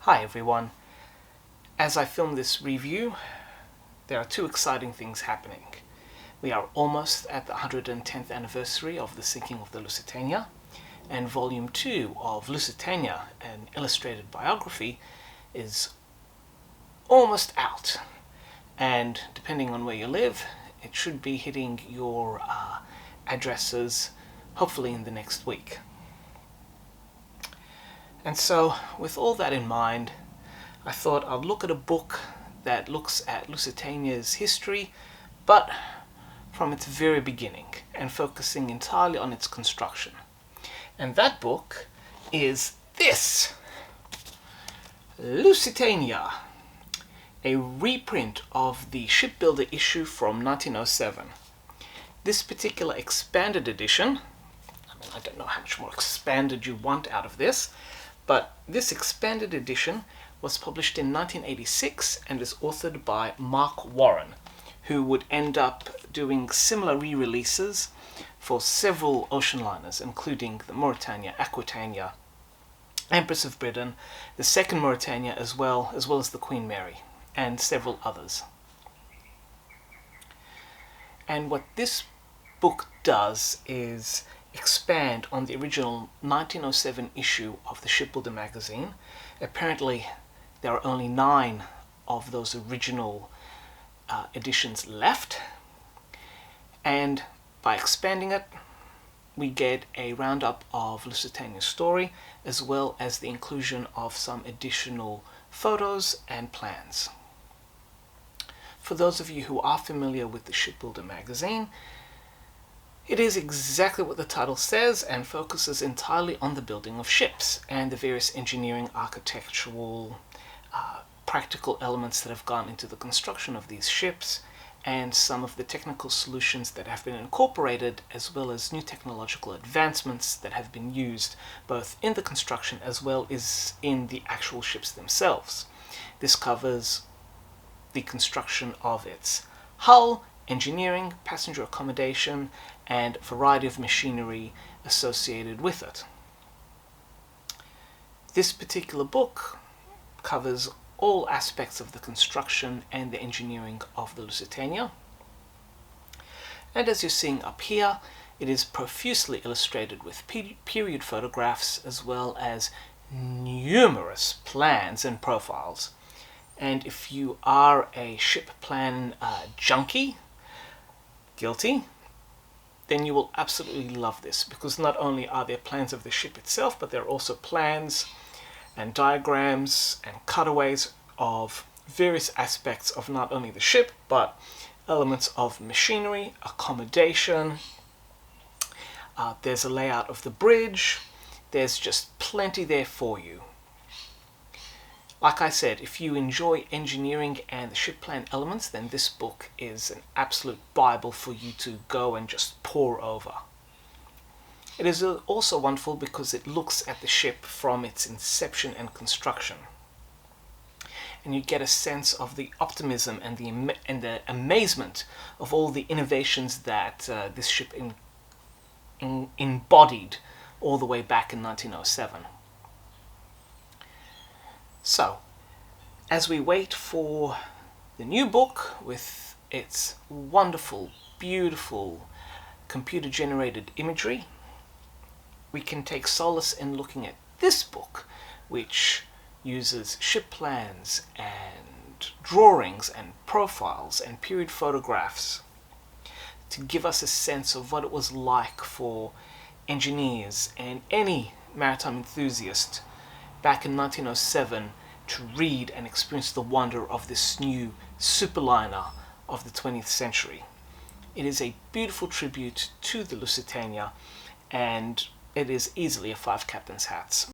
Hi everyone. As I film this review, there are two exciting things happening. We are almost at the 110th anniversary of the sinking of the Lusitania, and Volume 2 of Lusitania, an illustrated biography, is almost out. And depending on where you live, it should be hitting your addresses hopefully in the next week. And so, with all that in mind, I thought I'd look at a book that looks at Lusitania's history, but from its very beginning, and focusing entirely on its construction. And that book is this! Lusitania, a reprint of the Shipbuilder issue from 1907. This particular expanded edition, I don't know how much more expanded you want out of this, but this expanded edition was published in 1986 and is authored by Mark Warren, who would end up doing similar re-releases for several ocean liners, including the Mauretania, Aquitania, Empress of Britain, the second Mauretania, as well as the Queen Mary, and several others. And what this book does is expand on the original 1907 issue of the Shipbuilder magazine. Apparently there are only 9 of those original editions left, and by expanding it we get a roundup of Lusitania's story, as well as the inclusion of some additional photos and plans. For those of you who are familiar with the Shipbuilder magazine, it is exactly what the title says and focuses entirely on the building of ships and the various engineering, architectural, practical elements that have gone into the construction of these ships, and some of the technical solutions that have been incorporated, as well as new technological advancements that have been used both in the construction as well as in the actual ships themselves. This covers the construction of its hull, engineering, passenger accommodation, and a variety of machinery associated with it. This particular book covers all aspects of the construction and the engineering of the Lusitania. And as you're seeing up here, it is profusely illustrated with period photographs, as well as numerous plans and profiles. And if you are a ship plan junkie, guilty, then you will absolutely love this, because not only are there plans of the ship itself, but there are also plans and diagrams and cutaways of various aspects of not only the ship, but elements of machinery, accommodation. There's a layout of the bridge. There's just plenty there for you. Like I said, if you enjoy engineering and the ship plan elements, then this book is an absolute Bible for you to go and just pore over. It is also wonderful because it looks at the ship from its inception and construction. And you get a sense of the optimism and the amazement of all the innovations that this ship embodied all the way back in 1907. So, as we wait for the new book with its wonderful, beautiful, computer-generated imagery, we can take solace in looking at this book, which uses ship plans and drawings and profiles and period photographs to give us a sense of what it was like for engineers and any maritime enthusiast back in 1907 to read and experience the wonder of this new superliner of the 20th century. It is a beautiful tribute to the Lusitania, and it is easily a 5 captain's hats.